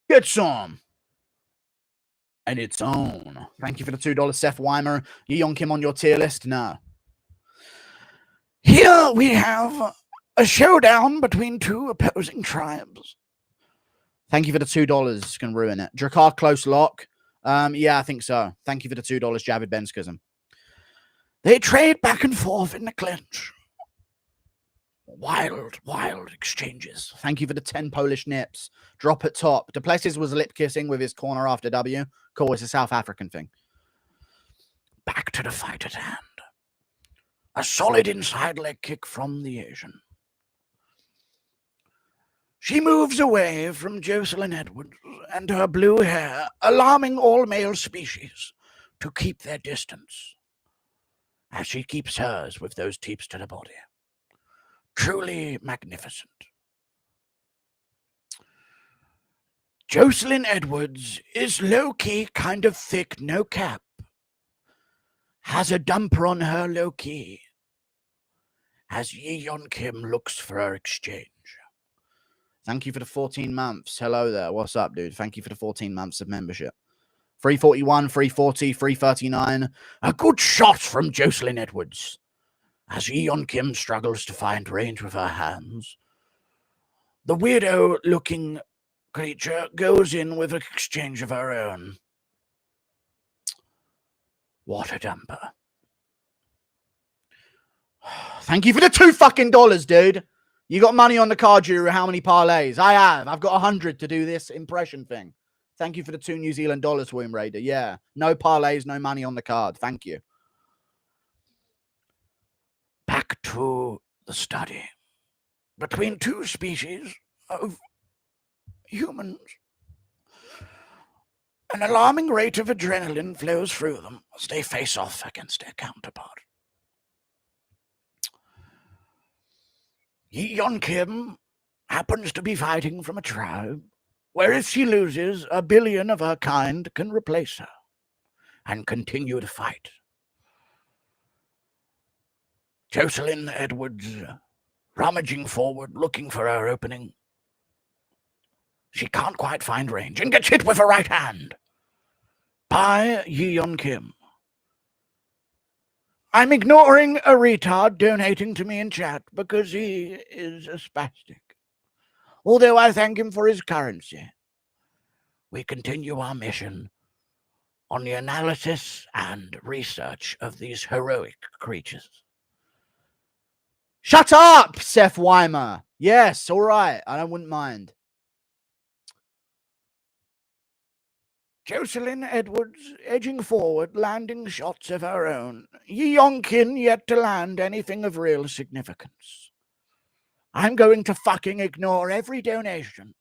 Get some. And its own. Thank you for the $2, Seth Weimer. You Young Kim on your tier list? No. Here we have a showdown between two opposing tribes. Thank you for the $2. Can ruin it. Drakkar close lock. Yeah, I think so. Thank you for the $2, Javid Benskism. They trade back and forth in the clinch. Wild exchanges. Thank you for the 10 Polish nips. Drop at top. Duplessis was lip kissing with his corner after W. Cool, it's a South African thing. Back to the fight at hand. A solid inside leg kick from the Asian. She moves away from Jocelyn Edwards and her blue hair, alarming all male species to keep their distance, as she keeps hers with those teeps to the body. Truly magnificent. Jocelyn Edwards is low-key, kind of thick, no cap. Has a dumper on her low-key, as Yeon Kim looks for her exchange. Thank you for the 14 months. Hello there. What's up, dude? Thank you for the 14 months of membership. 341, 340, 339. A good shot from Jocelyn Edwards, as Yeon Kim struggles to find range with her hands. The weirdo-looking creature goes in with an exchange of her own. What a dumper. Thank you for the $2 dude. You got money on the card, Juru. How many parlays? I have. I've got 100 to do this impression thing. Thank you for the $2 New Zealand, Womb Raider. Yeah. No parlays, no money on the card. Thank you. Back to the study. Between two species of humans, an alarming rate of adrenaline flows through them as they face off against their counterpart. Yeon Kim happens to be fighting from a tribe where if she loses, 1 billion of her kind can replace her and continue to fight. Jocelyn Edwards rummaging forward, looking for her opening. She can't quite find range and gets hit with a right hand by Yeon Kim. I'm ignoring a retard donating to me in chat because he is a spastic. Although I thank him for his currency. We continue our mission on the analysis and research of these heroic creatures. Shut up, Seth Weimer. Yes, all right. I wouldn't mind. Jocelyn Edwards edging forward, landing shots of her own. Yeon Kim yet to land anything of real significance. I'm going to fucking ignore every donation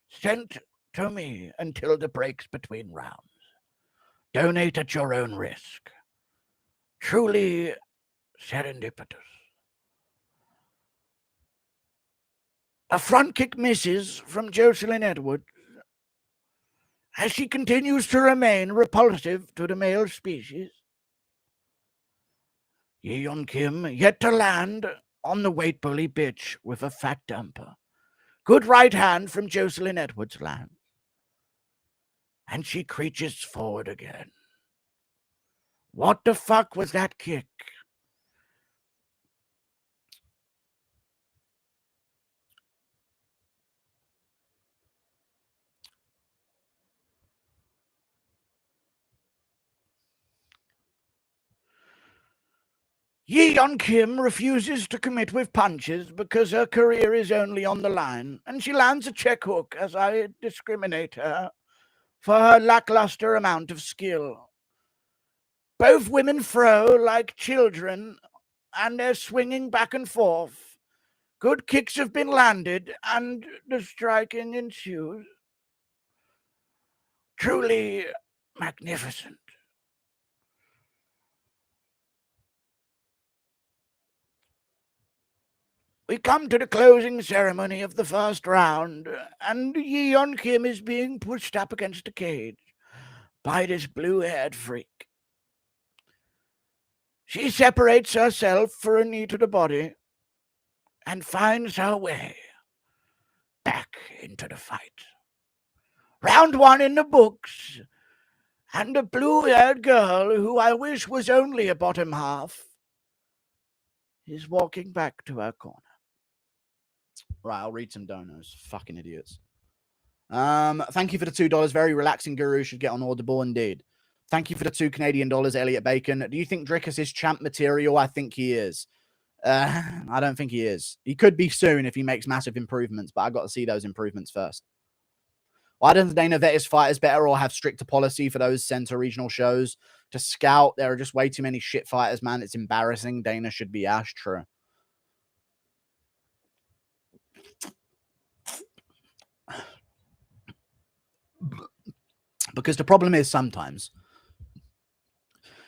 sent to me until the breaks between rounds. Donate at your own risk. Truly serendipitous. A front kick misses from Jocelyn Edwards as she continues to remain repulsive to the male species. Yeon Kim yet to land on the weight bully bitch with a fat dumper. Good right hand from Jocelyn Edwards lands. And she creeches forward again. What the fuck was that kick? Yeon Kim refuses to commit with punches because her career is only on the line, and she lands a check hook as I discriminate her for her lackluster amount of skill. Both women throw like children, and they're swinging back and forth. Good kicks have been landed, and the striking ensues. Truly magnificent. We come to the closing ceremony of the first round, and Yeon Kim is being pushed up against the cage by this blue-haired freak. She separates herself for a knee to the body and finds her way back into the fight. Round one in the books, and a blue-haired girl who I wish was only a bottom half is walking back to her corner. Right, I'll read some donos. Fucking idiots. Thank you for the $2. Very relaxing, Guru. Should get on Audible indeed. Thank you for the $2 Canadian, Elliot Bacon. Do you think Drickus is champ material? I think he is. I don't think he is. He could be soon if he makes massive improvements, but I got to see those improvements first. Why doesn't Dana vet his fighters better or have stricter policy for those center regional shows to scout? There are just way too many shit fighters, man. It's embarrassing. Dana should be ash. True. Because the problem is sometimes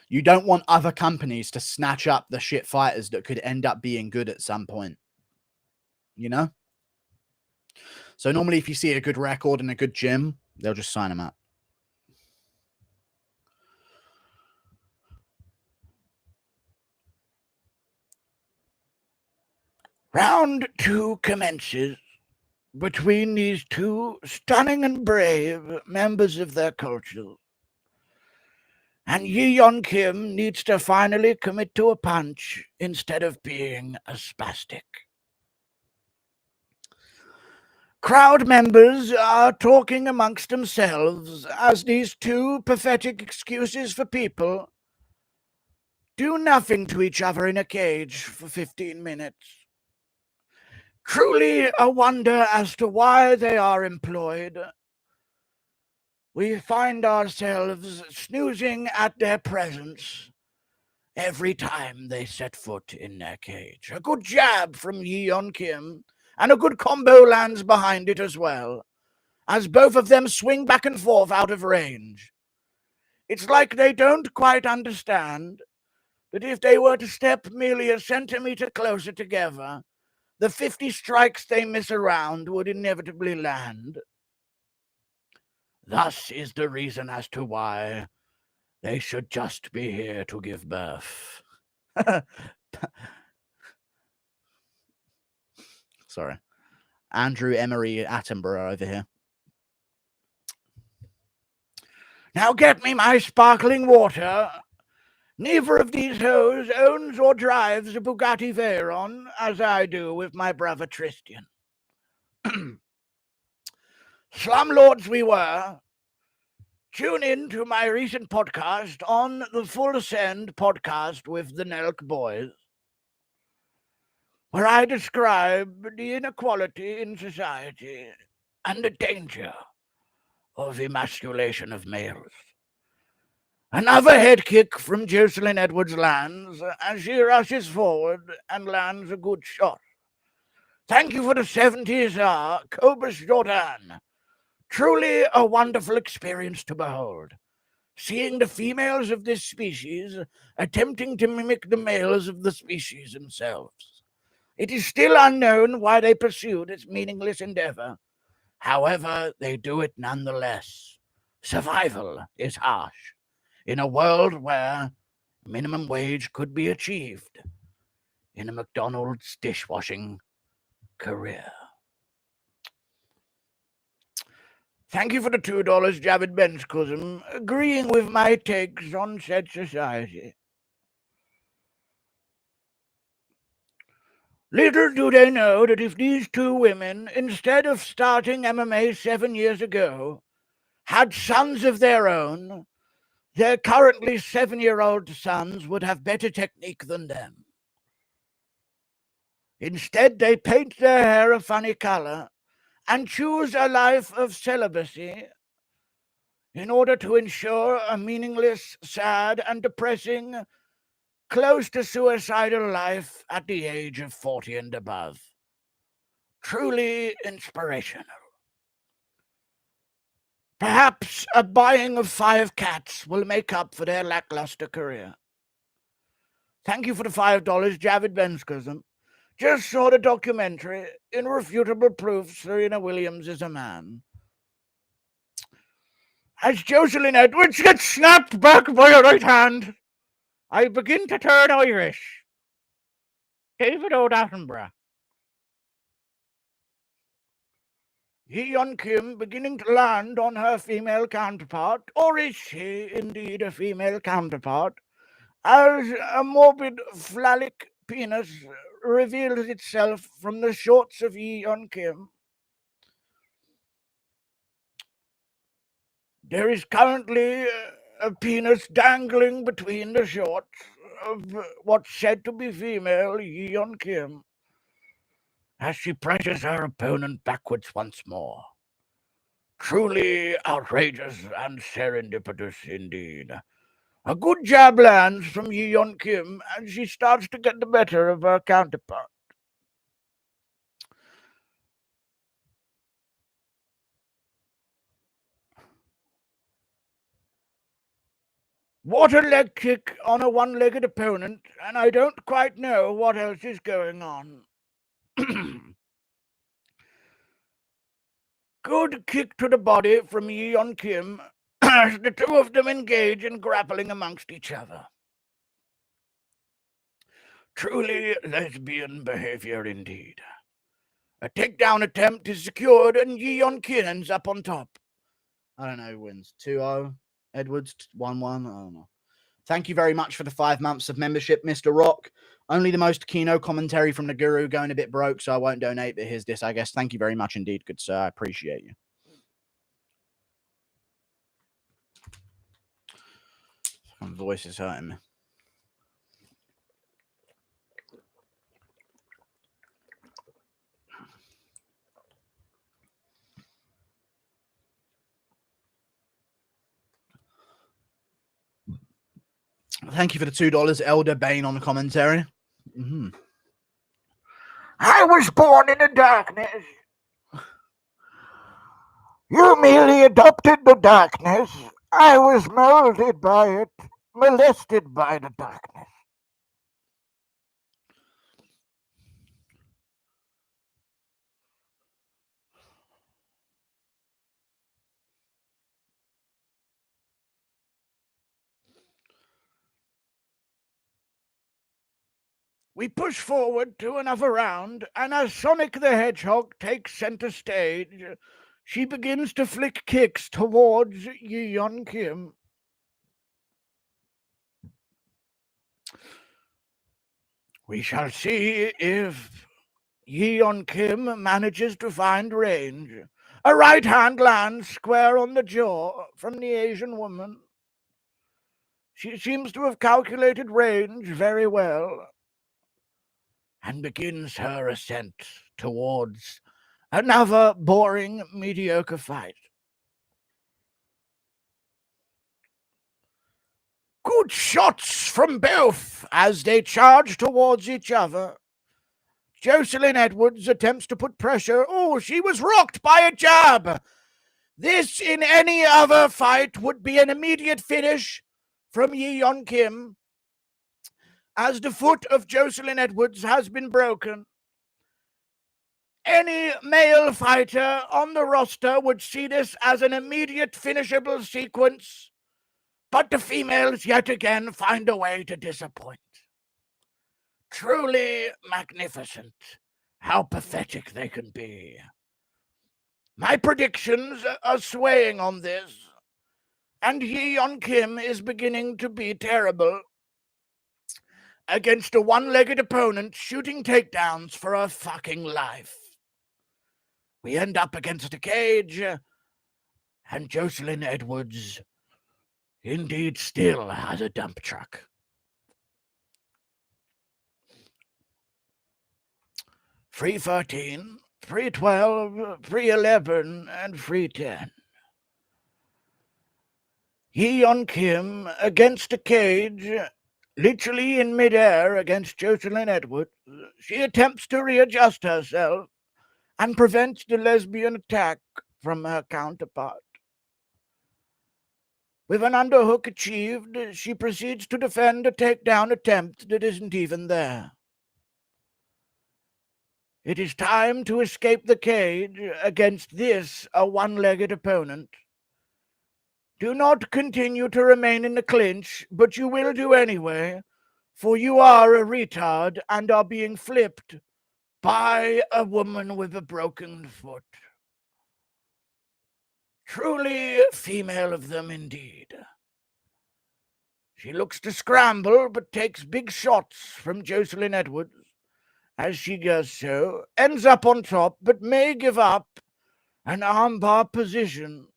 you don't want other companies to snatch up the shit fighters that could end up being good at some point. You know? So normally if you see a good record and a good gym, they'll just sign them up. Round two commences between these two stunning and brave members of their culture. And Yi Yon Kim needs to finally commit to a punch instead of being a spastic. Crowd members are talking amongst themselves as these two pathetic excuses for people do nothing to each other in a cage for 15 minutes. Truly a wonder as to why they are employed. We find ourselves snoozing at their presence every time they set foot in their cage. A good jab from Yi Yon Kim, and a good combo lands behind it as well, as both of them swing back and forth out of range. It's like they don't quite understand that if they were to step merely a centimeter closer together, the 50 strikes they miss around would inevitably land. Thus is the reason as to why they should just be here to give birth. Sorry. Andrew Emery Attenborough over here. Now get me my sparkling water. Neither of these hoes owns or drives a Bugatti Veyron, as I do with my brother Tristan. Slumlords we were. Tune in to my recent podcast on the Full Ascend podcast with the Nelk Boys, where I describe the inequality in society and the danger of emasculation of males. Another head kick from Jocelyn Edwards lands as she rushes forward and lands a good shot. Thank you for the 70s, Cobus Jordan. Truly a wonderful experience to behold. Seeing the females of this species attempting to mimic the males of the species themselves. It is still unknown why they pursue this meaningless endeavor. However, they do it nonetheless. Survival is harsh in a world where minimum wage could be achieved in a McDonald's dishwashing career. Thank you for the $2, Javid Ben's cousin, agreeing with my takes on said society. Little do they know that if these two women, instead of starting MMA 7 years ago, had sons of their own, their currently 7-year-old sons would have better technique than them. Instead, they paint their hair a funny color and choose a life of celibacy in order to ensure a meaningless, sad, and depressing, close to suicidal life at the age of 40 and above. Truly inspirational. Perhaps a buying of 5 cats will make up for their lackluster career. Thank you for the $5, Javid Ben's cousin. Just saw the documentary, Irrefutable Proof Serena Williams is a Man. As Jocelyn Edwards gets snapped back by a right hand, I begin to turn Irish. David Attenborough. Yeon Kim beginning to land on her female counterpart, or is she indeed a female counterpart, as a morbid phallic penis reveals itself from the shorts of Yeon Kim. There is currently a penis dangling between the shorts of what's said to be female Yeon Kim, as she pressures her opponent backwards once more. Truly outrageous and serendipitous indeed. A good jab lands from Yeon Kim, and she starts to get the better of her counterpart. What a leg kick on a one-legged opponent, and I don't quite know what else is going on. Good kick to the body from Yeon Kim as the two of them engage in grappling amongst each other. Truly lesbian behavior indeed. A takedown attempt is secured and Yeon Kim ends up on top. I don't know who wins. 2-0, Edwards, 1-1, I don't know. Thank you very much for the 5 months of membership, Mr. Rock. Only the most keynote commentary from the guru, going a bit broke, so I won't donate, but here's this, I guess. Thank you very much indeed, good sir. I appreciate you. My voice is hurting me. Thank you for the $2, Elder Bane on the commentary. I was born in the darkness. You merely adopted the darkness. I was molded by it, molested by the darkness. We push forward to another round, and as Sonic the Hedgehog takes center stage, she begins to flick kicks towards Yeon Kim. We shall see if Yeon Kim manages to find range. A right hand lands square on the jaw from the Asian woman. She seems to have calculated range very well and begins her ascent towards another boring, mediocre fight. Good shots from both as they charge towards each other. Jocelyn Edwards attempts to put pressure. Oh, she was rocked by a jab. This, in any other fight, would be an immediate finish from Yeon Kim, as the foot of Jocelyn Edwards has been broken. Any male fighter on the roster would see this as an immediate finishable sequence, but the females yet again find a way to disappoint. Truly magnificent how pathetic they can be. My predictions are swaying on this, and Yeon Kim is beginning to be terrible against a one-legged opponent shooting takedowns for her fucking life. We end up against a cage, and Jocelyn Edwards indeed still has a dump truck. 313, 312, 311, and 310. Yeon Kim against a cage, literally in midair against Jocelyn Edwards. She attempts to readjust herself and prevents the lesbian attack from her counterpart. With an underhook achieved, she proceeds to defend a takedown attempt that isn't even there. It is time to escape the cage against this, a one-legged opponent. Do not continue to remain in the clinch, but you will do anyway, for you are a retard and are being flipped by a woman with a broken foot. Truly female of them indeed. She looks to scramble, but takes big shots from Jocelyn Edwards as she goes so, ends up on top, but may give up an armbar position.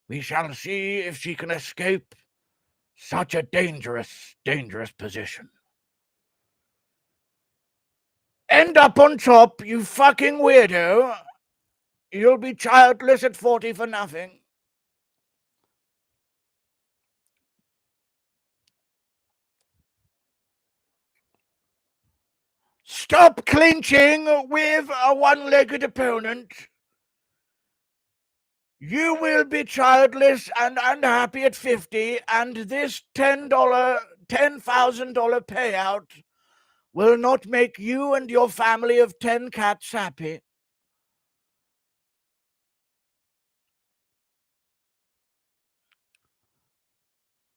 We shall see if she can escape such a dangerous, dangerous position. End up on top, you fucking weirdo. You'll be childless at 40 for nothing. Stop clinching with a one-legged opponent. You will be childless and unhappy at 50, and this $10,000 payout will not make you and your family of 10 cats happy.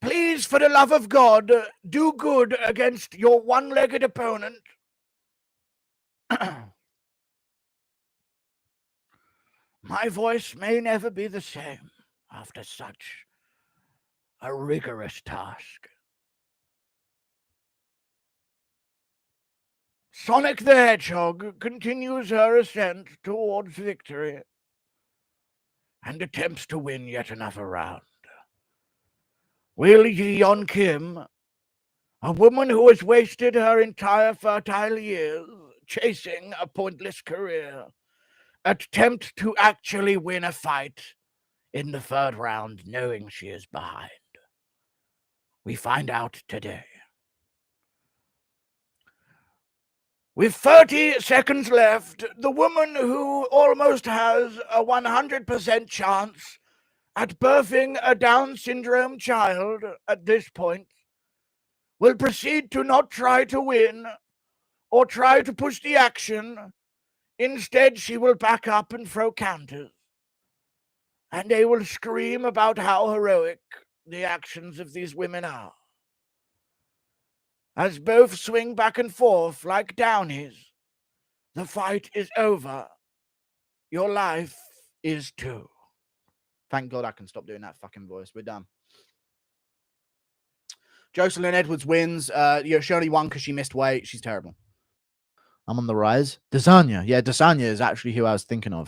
Please, for the love of God, do good against your one-legged opponent. My voice may never be the same after such a rigorous task. Sonic the Hedgehog continues her ascent towards victory and attempts to win yet another round. Will Yeon Kim, a woman who has wasted her entire fertile years chasing a pointless career, attempt to actually win a fight in the third round knowing she is behind? We find out today. With 30 seconds left, the woman who almost has a 100% chance at birthing a Down syndrome child at this point will proceed to not try to win or try to push the action. Instead, she will back up and throw counters. And they will scream about how heroic the actions of these women are. As both swing back and forth like downies, the fight is over. Your life is too. Thank God I can stop doing that fucking voice. We're done. Jocelyn Edwards wins. She only won because she missed weight. She's terrible. I'm on the rise. Desanya. Yeah, Desanya is actually who I was thinking of.